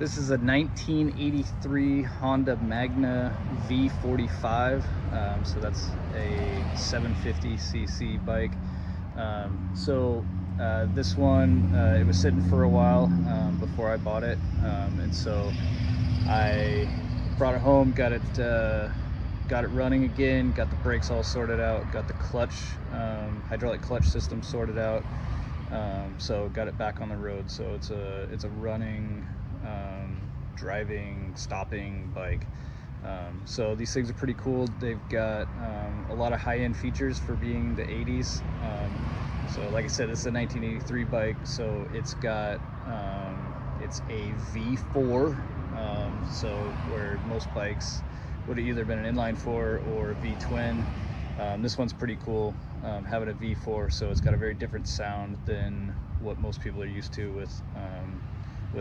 This is a 1983 Honda Magna V45. So that's a 750cc bike. This one, it was sitting for a while before I bought it. And so I brought it home, got it running again, got the brakes all sorted out, got the clutch, hydraulic clutch system sorted out. So got it back on the road. So it's a running, driving, stopping bike. So these things are pretty cool. They've got a lot of high-end features for being the 80s. So like I said, this is a 1983 bike, so it's got it's a V4, so where most bikes would have either been an inline 4 or a V-twin. This one's pretty cool, having a V4, so it's got a very different sound than what most people are used to with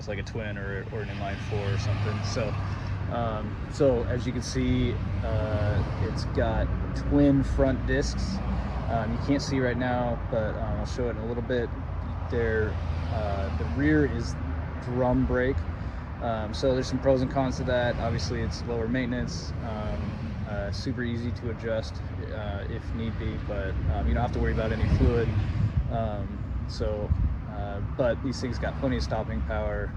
like a twin or an inline 4 or something. So as you can see, it's got twin front discs. You can't see right now, but I'll show it in a little bit. The rear is drum brake. So there's some pros and cons to that. Obviously it's lower maintenance, super easy to adjust if need be, but you don't have to worry about any fluid. But these things got plenty of stopping power.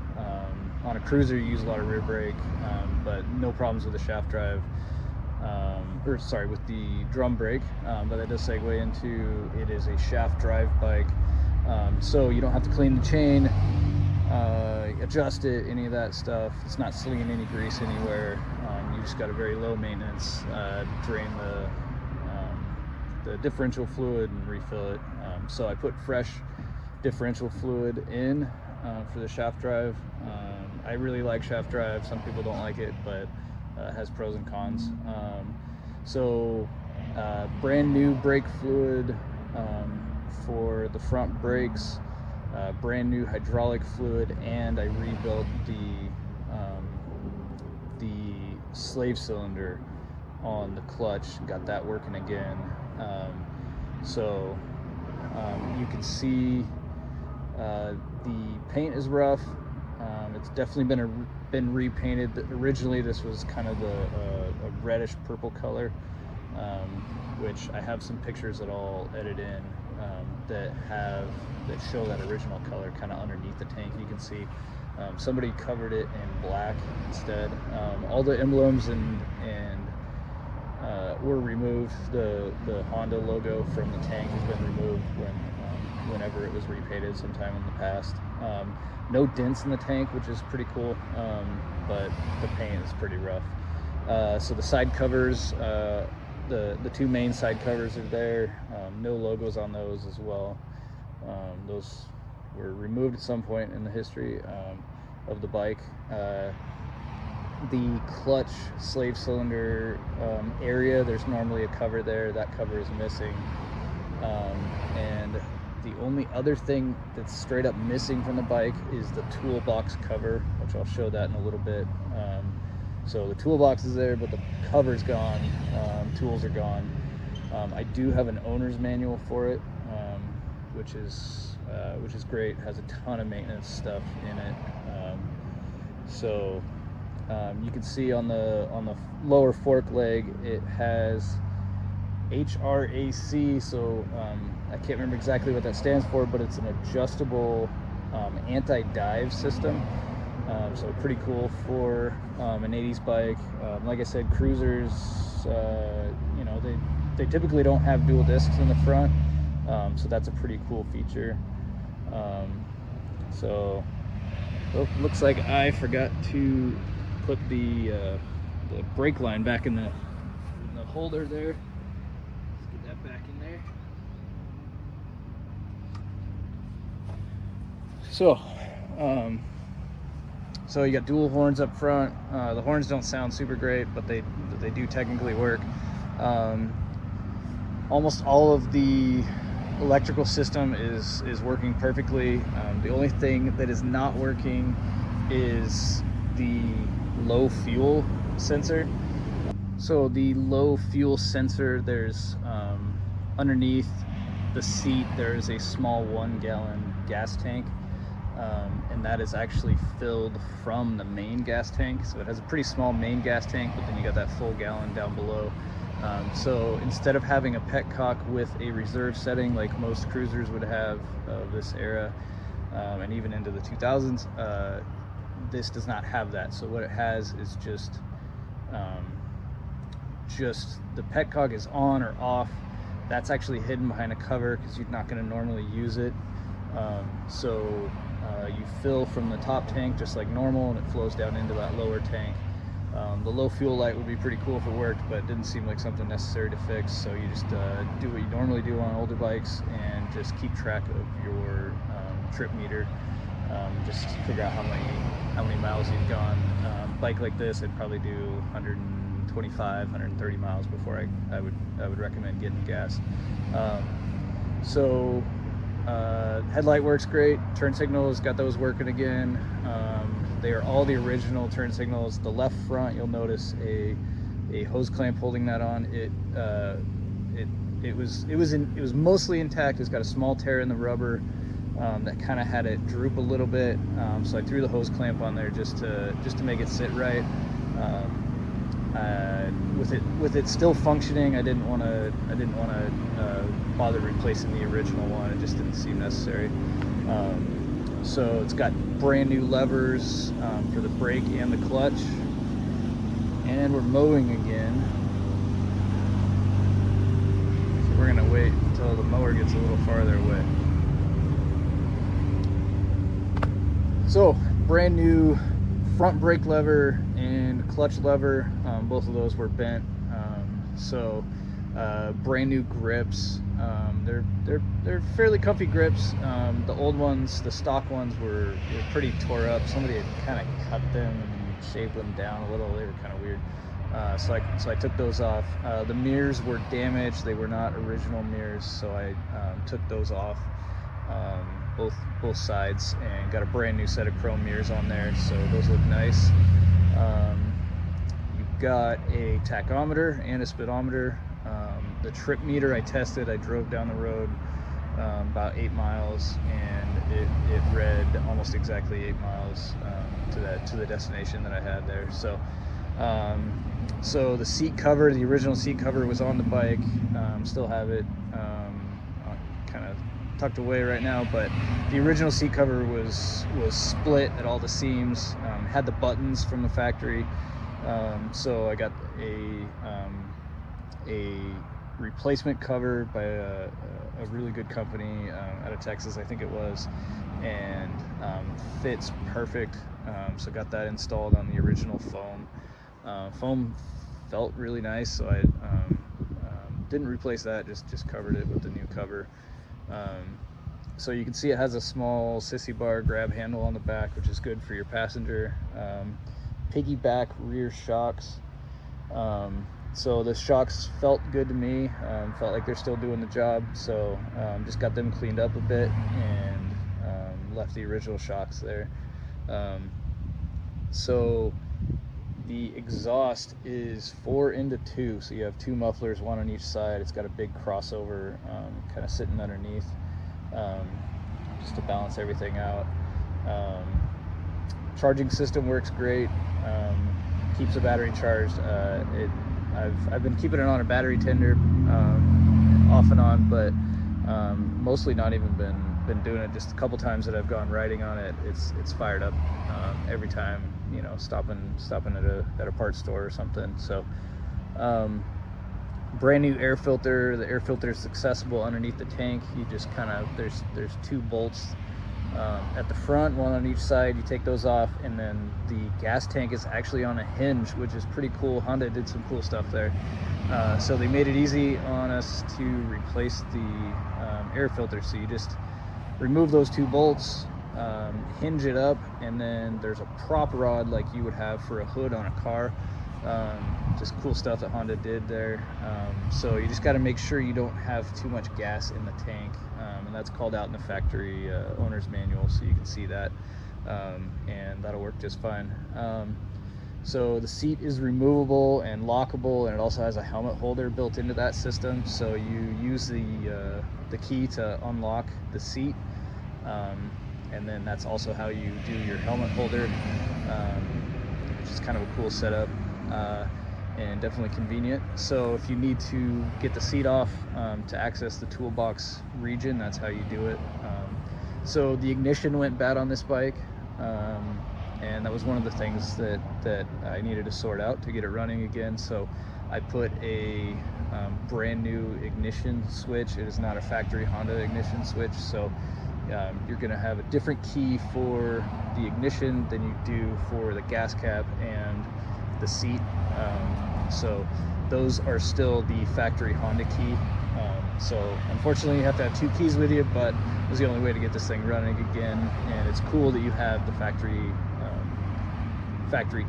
On a cruiser you use a lot of rear brake, but no problems with the shaft drive, with the drum brake. But that does segue into, it is a shaft drive bike, so you don't have to clean the chain, adjust it, any of that stuff. It's not slinging any grease anywhere. You just got a very low maintenance, drain the differential fluid and refill it. So I put fresh differential fluid in for the shaft drive. I really like shaft drive. Some people don't like it, but it has pros and cons. Brand new brake fluid for the front brakes, brand new hydraulic fluid, and I rebuilt the slave cylinder on the clutch, got that working again. You can see the paint is rough. It's definitely been repainted. Originally this was kind of a reddish purple color, which I have some pictures that I'll edit in that show that original color kind of underneath the tank. You can see somebody covered it in black instead. All the emblems were removed. The Honda logo from the tank has been removed whenever it was repainted sometime in the past. No dents in the tank, which is pretty cool, but the paint is pretty rough. So the side covers, the two main side covers are there. No logos on those as well. Those were removed at some point in the history of the bike. The clutch slave cylinder area, there's normally a cover there. That cover is missing. And the only other thing that's straight up missing from the bike is the toolbox cover, which I'll show that in a little bit. So the toolbox is there, but the cover's gone. Tools are gone. I do have an owner's manual for it, which is great. It has a ton of maintenance stuff in it. You can see on the lower fork leg, it has HRAC, so I can't remember exactly what that stands for, but it's an adjustable anti-dive system. So pretty cool for an 80s bike. Like I said, cruisers, they typically don't have dual discs in the front, so that's a pretty cool feature. Looks like I forgot to put the brake line back in the holder there. Let's get that back in there. So you got dual horns up front. The horns don't sound super great, but they do technically work. Almost all of the electrical system is working perfectly. The only thing that is not working is the low fuel sensor. So the low fuel sensor, there's underneath the seat, there is a small 1-gallon gas tank. and that is actually filled from the main gas tank. So it has a pretty small main gas tank, but then you got that full gallon down below. So instead of having a petcock with a reserve setting like most cruisers would have of this era, and even into the 2000s, this does not have that. So what it has is just the petcock is on or off. That's actually hidden behind a cover because you're not going to normally use it. So you fill from the top tank just like normal, and it flows down into that lower tank. The low fuel light would be pretty cool if it worked, but it didn't seem like something necessary to fix. So you just do what you normally do on older bikes and just keep track of your trip meter. Just figure out how many miles you've gone. Bike like this, I'd probably do 125, 130 miles before I would recommend getting gas. Headlight works great. Turn signals, got those working again. They are all the original turn signals. The left front, you'll notice a hose clamp holding that on. It was mostly intact. It's got a small tear in the rubber that kind of had it droop a little bit. So I threw the hose clamp on there just to make it sit right. With it still functioning, I didn't want to bother replacing the original one. It just didn't seem necessary. So it's got brand new levers for the brake and the clutch, and we're mowing again. So we're gonna wait until the mower gets a little farther away. So brand new front brake lever and clutch lever, both of those were bent. Brand new grips. They're fairly comfy grips. The old ones, the stock ones, were pretty tore up. Somebody had kind of cut them and shaved them down a little. They were kind of weird. So I took those off. The mirrors were damaged. They were not original mirrors, so I took those off, both sides, and got a brand new set of chrome mirrors on there. So those look nice. You've got a tachometer and a speedometer. The trip meter I tested. I drove down the road about 8 miles, and it read almost exactly 8 miles to the destination that I had there. So the seat cover, the original seat cover, was on the bike. Still have it kind of tucked away right now, but the original seat cover was split at all the seams. Had the buttons from the factory. So I got a replacement cover by a really good company out of Texas, I think it was, and fits perfect. So got that installed on the original foam. Foam felt really nice, so I didn't replace that, just covered it with the new cover. So you can see it has a small sissy bar grab handle on the back, which is good for your passenger. Piggyback rear shocks. So the shocks felt good to me, felt like they're still doing the job. So just got them cleaned up a bit and left the original shocks there. So the exhaust is 4 into 2, so you have 2 mufflers, 1 on each side. It's got a big crossover kind of sitting underneath, just to balance everything out. Charging system works great, keeps the battery charged. I've been keeping it on a battery tender off and on, but mostly not even been doing it. Just a couple times that I've gone riding on it, it's fired up every time, you know, stopping at a parts store or something. So brand new air filter. The air filter is accessible underneath the tank. You just kind of, there's 2 bolts at the front, 1 on each side. You take those off, and then the gas tank is actually on a hinge, which is pretty cool. Honda did some cool stuff there. So they made it easy on us to replace the air filter. So you just remove those 2 bolts, hinge it up, and then there's a prop rod like you would have for a hood on a car. Just cool stuff that Honda did there. So you just got to make sure you don't have too much gas in the tank, and that's called out in the factory owner's manual, so you can see that, and that'll work just fine. So the seat is removable and lockable, and it also has a helmet holder built into that system. So you use the key to unlock the seat, and then that's also how you do your helmet holder, which is kind of a cool setup, and definitely convenient. So if you need to get the seat off to access the toolbox region, that's how you do it. So the ignition went bad on this bike, and that was one of the things that I needed to sort out to get it running again. So I put a brand new ignition switch. It is not a factory Honda ignition switch, so you're going to have a different key for the ignition than you do for the gas cap and the seat. So those are still the factory Honda key. So unfortunately you have to have two keys with you, but it was the only way to get this thing running again. And it's cool that you have the factory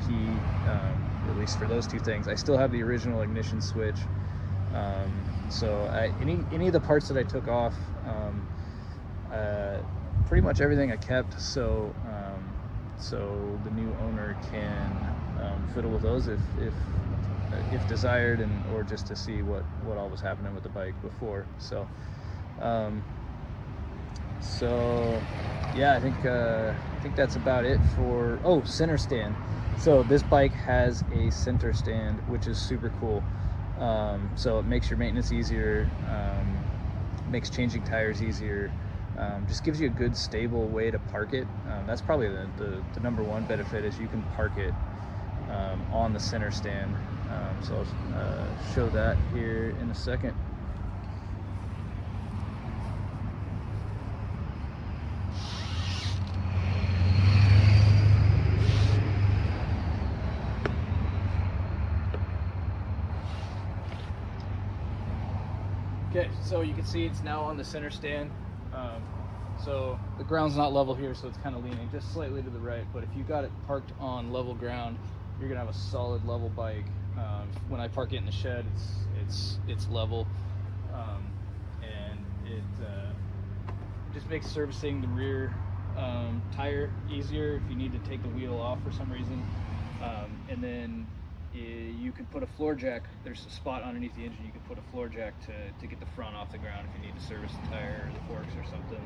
key, at least for those two things. I still have the original ignition switch. So any of the parts that I took off, pretty much everything I kept. So the new owner can fiddle with those if desired, and or just to see what all was happening with the bike before. So yeah, I think that's about it for center stand. So this bike has a center stand, which is super cool. So it makes your maintenance easier, makes changing tires easier, just gives you a good stable way to park it. That's probably the number one benefit, is you can park it on the center stand. So I'll show that here in a second. Okay, so you can see it's now on the center stand. So the ground's not level here, so it's kind of leaning just slightly to the right, but if you got it parked on level ground, you're gonna have a solid level bike. When I park it in the shed, it's level, and it just makes servicing the rear tire easier if you need to take the wheel off for some reason. And then you can put a floor jack. There's a spot underneath the engine. You can put a floor jack to get the front off the ground if you need to service the tire or the forks or something.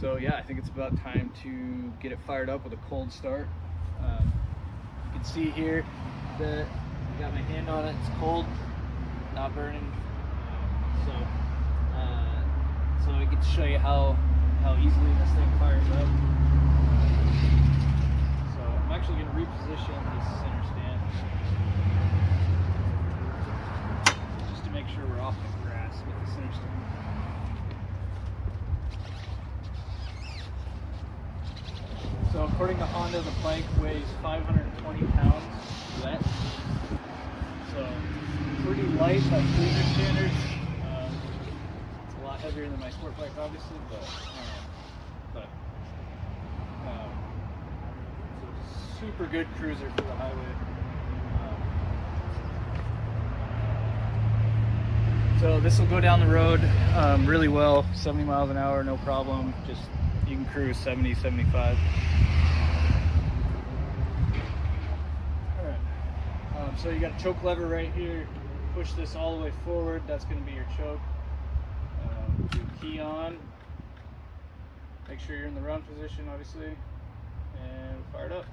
So yeah, I think it's about time to get it fired up with a cold start. You can see here that I got my hand on it. It's cold, not burning. So I get to show you how easily this thing fires up. So I'm actually going to reposition this center stand just to make sure we're off the grass with the center stand. So according to Honda, the bike weighs 520 pounds wet. So pretty light by cruiser standards. It's a lot heavier than my sport bike, obviously, but super good cruiser for the highway. So this will go down the road really well, 70 miles an hour, no problem. Just you can cruise 70, 75. Alright, so you got a choke lever right here. Push this all the way forward, that's going to be your choke. Do key on. Make sure you're in the run position, obviously, and fire it up.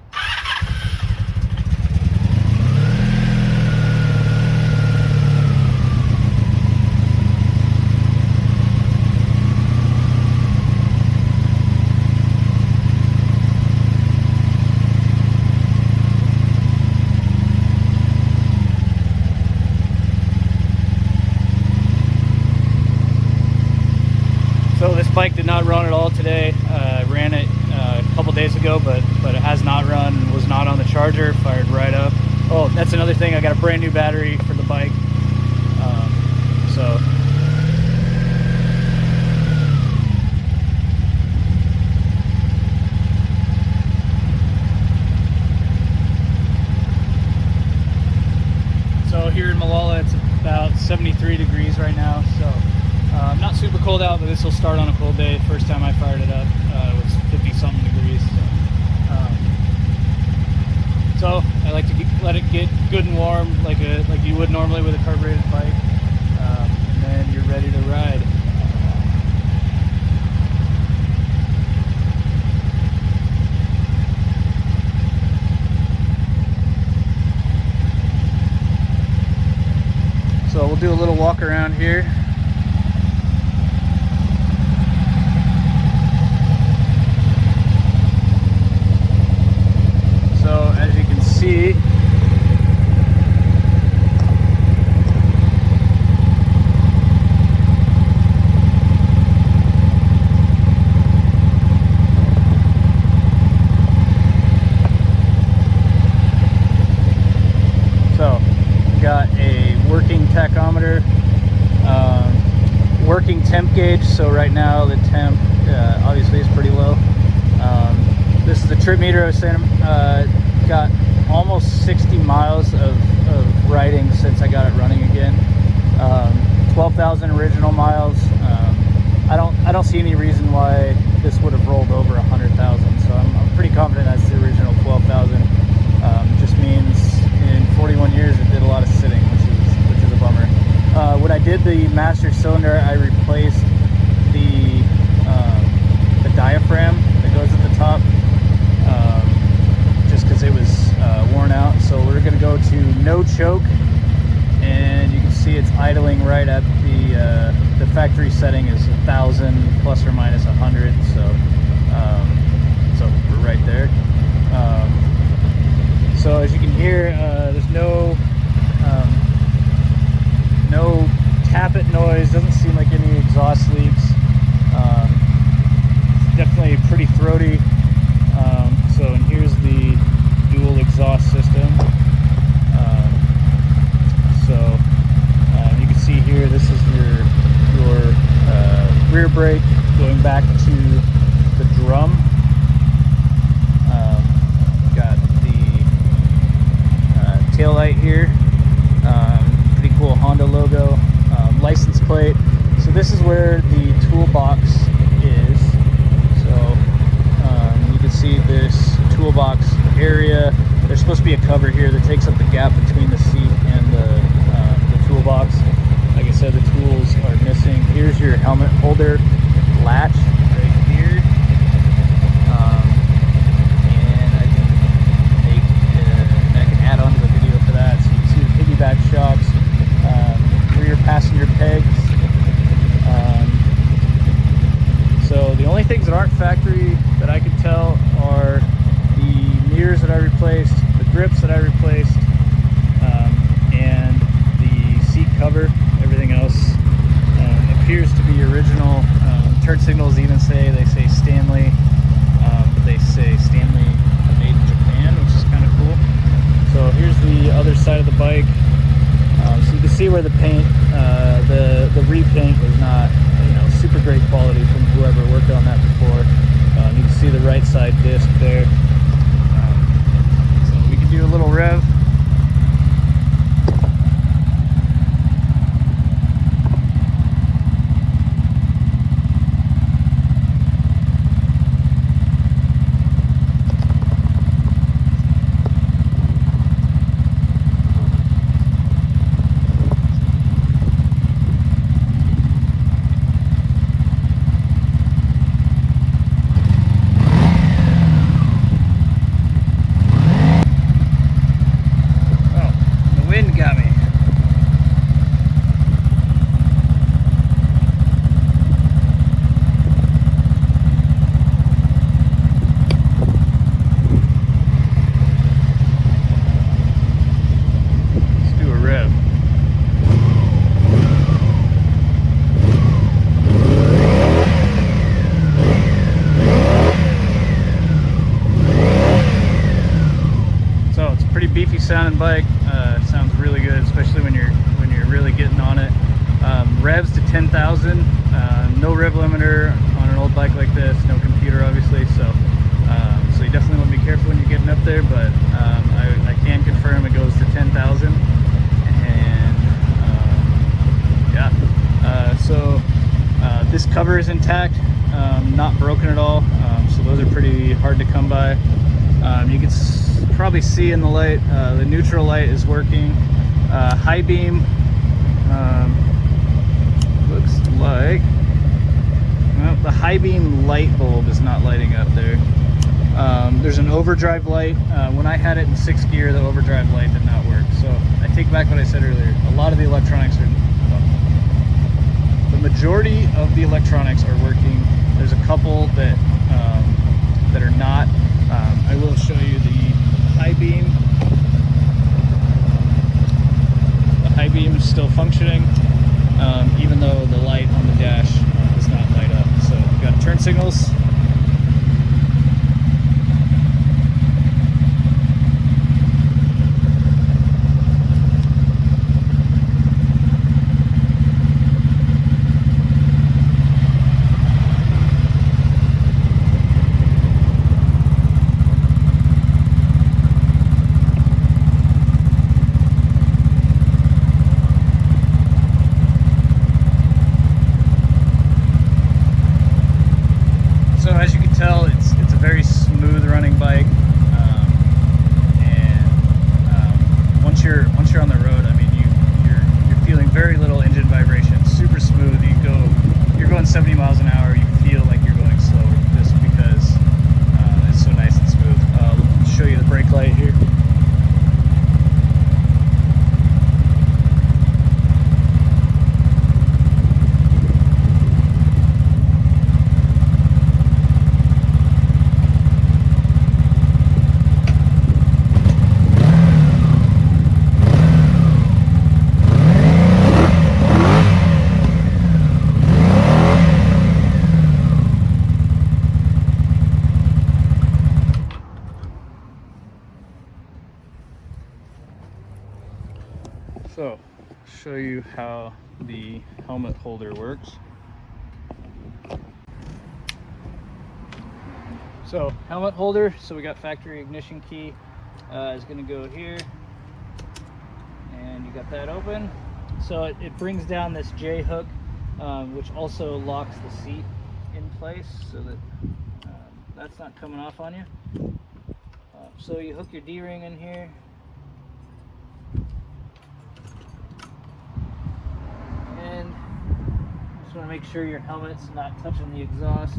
So this bike did not run at all today. I ran it a couple days ago, but it has not run, was not on the charger, fired right up. Oh, that's another thing, I got a brand new battery for the bike. So here in Molalla, it's about 73 degrees right now. So not super cold out, but this will start on a cold day. First time I fired it up, it was 50-something degrees. So I like to let it get good and warm, like you would normally with a carbureted bike, and then you're ready to ride. do a little walk around here. So as you can see, got a working tachometer, working temp gauge. So right now the temp obviously is pretty low. This is the trip meter I was saying. Got almost 60 miles of riding since I got it running again. 12,000 original miles. I don't see any reason why this would have rolled over 100,000. So I'm pretty confident that's the original 12,000. Just means in 41 years it did a lot of sitting, which is a bummer. When I did the master cylinder, I replaced the diaphragm that goes at the top, just because it was worn out. So we're going to go to no choke, and you can see it's idling right at the factory setting is 1,000 plus or minus 100. So we're right there. So as you can hear, there's no tappet noise. Doesn't seem like any exhaust leaks. Definitely pretty throaty. And here's the dual exhaust system. You can see here, this is your rear brake going back to the drum. Got the tail light here, pretty cool Honda logo, license plate. So this is where the toolbox is. So you can see this toolbox area. There's supposed to be a cover here that takes up the gap between the seat and the toolbox. Like I said, the tools are missing. Here's your helmet holder latch right here. I can add on to the video for that. So you can see the piggyback shocks, rear passenger pegs. So the only things that aren't factory that I could tell are the mirrors that I replaced, the grips that I replaced, and the seat cover. Everything else appears to be original. Turn signals even say Stanley, but they say Stanley made in Japan, which is kind of cool. So here's the other side of the bike. So you can see where the paint, the repaint was not, super great quality from whoever worked on that before. You can see the right side disc there. So we can do a little rev. Beefy sounding bike. Sounds really good, especially when you're really getting on it. Revs to 10,000. No rev limiter on an old bike like this. No computer, obviously. So you definitely want to be careful when you're getting up there. But I can confirm it goes to 10,000. And yeah. This cover is intact, not broken at all. So those are pretty hard to come by. You can probably see in the light, the neutral light is working. High beam looks like, well, the high beam light bulb is not lighting up there. There's an overdrive light. When I had it in 6th gear, the overdrive light did not work. So I take back what I said earlier. A lot of the electronics majority of the electronics are working. There's a couple that that are not. I will show you the high beam. The high beam is still functioning, even though the light on the dash does not light up. So we've got turn signals. So as you can tell, it's a very smooth running bike, and once you're on the road, I mean you're feeling very little engine vibration, super smooth. You're going 70 miles an hour, you feel like you're going slower just because it's so nice and smooth. I'll show you the brake light here. So, show you how the helmet holder works. So, helmet holder, so we got factory ignition key is going to go here, and you got that open. So it brings down this J hook, which also locks the seat in place so that that's not coming off on you. So you hook your D-ring in here. And just want to make sure your helmet's not touching the exhaust.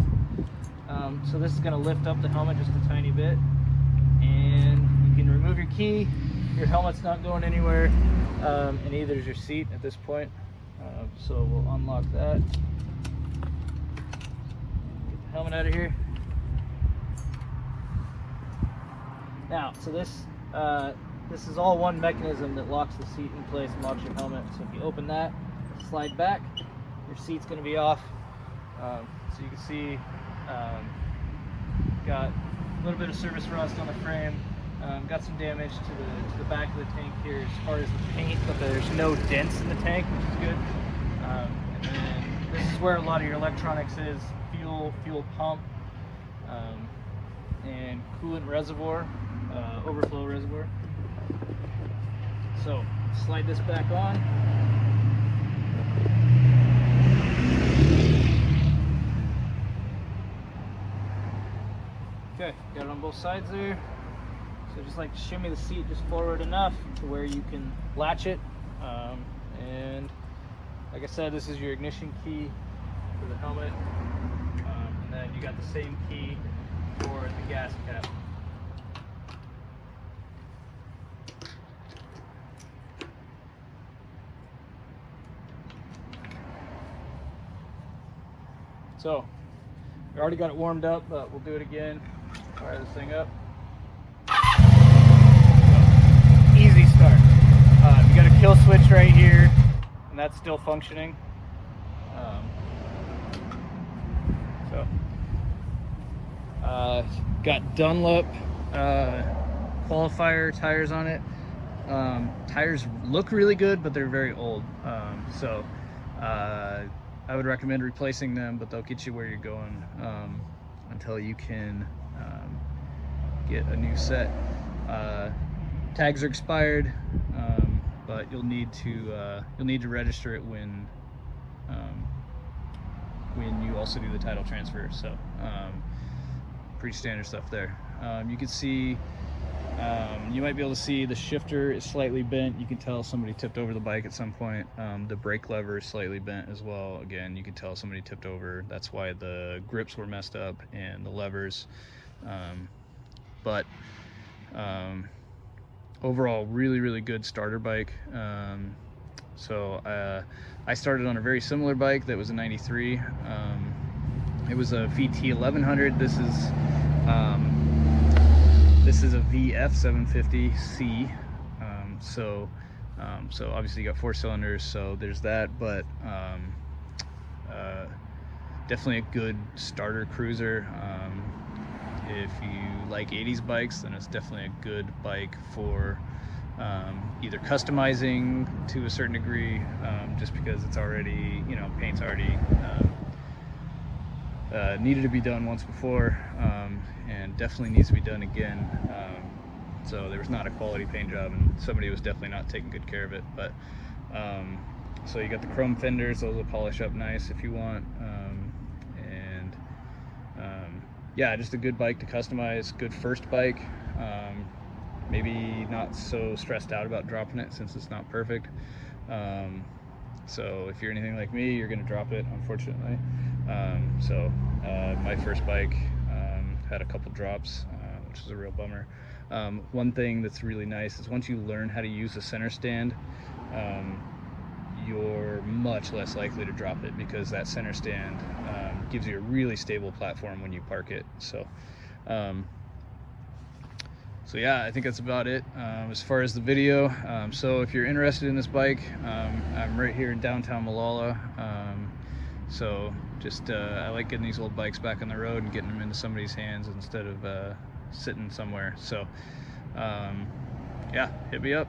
So this is going to lift up the helmet just a tiny bit, and you can remove your key. Your helmet's not going anywhere, and neither is your seat at this point. So we'll unlock that. Get the helmet out of here. Now, so this is all one mechanism that locks the seat in place and locks your helmet. So if you open that, slide back, your seat's going to be off. So you can see got a little bit of surface rust on the frame, got some damage to the back of the tank here as far as the paint, but there's no dents in the tank, which is good. And then this is where a lot of your electronics is: fuel pump, and coolant reservoir, overflow reservoir. So slide this back on. Okay, got it on both sides there. So just like shimmy the seat just forward enough to where you can latch it. And like I said, this is your ignition key for the helmet. And then you got the same key for the gas cap. So we already got it warmed up, but we'll do it again. Fire this thing up. Easy start. You got a kill switch right here, and that's still functioning. Got Dunlop qualifier tires on it. Tires look really good, but they're very old. I would recommend replacing them, but they'll get you where you're going until you can get a new set. Tags are expired, but you'll need to register it when you also do the title transfer. So pretty standard stuff there. You can see, you might be able to see the shifter is slightly bent. You can tell somebody tipped over the bike at some point. The brake lever is slightly bent as well. Again, you can tell somebody tipped over. That's why the grips were messed up and the levers. But overall, really good starter bike. I started on a very similar bike that was a 93. It was a VT 1100. This is a VF750C. So obviously you got 4 cylinders, so there's that, but definitely a good starter cruiser. If you like 80s bikes, then it's definitely a good bike for either customizing to a certain degree, just because it's already, you know, paint's already needed to be done once before, and definitely needs to be done again. So there was not a quality paint job, and somebody was definitely not taking good care of it. But so you got the chrome fenders; those will polish up nice if you want. Yeah, just a good bike to customize. Good first bike. Maybe not so stressed out about dropping it since it's not perfect. So if you're anything like me, you're going to drop it, unfortunately. My first bike had a couple drops, which is a real bummer. One thing that's really nice is once you learn how to use a center stand, you're much less likely to drop it, because that center stand gives you a really stable platform when you park it. So yeah, I think that's about it as far as the video. So if you're interested in this bike, I'm right here in downtown Molalla. I like getting these old bikes back on the road and getting them into somebody's hands instead of sitting somewhere. So yeah, hit me up.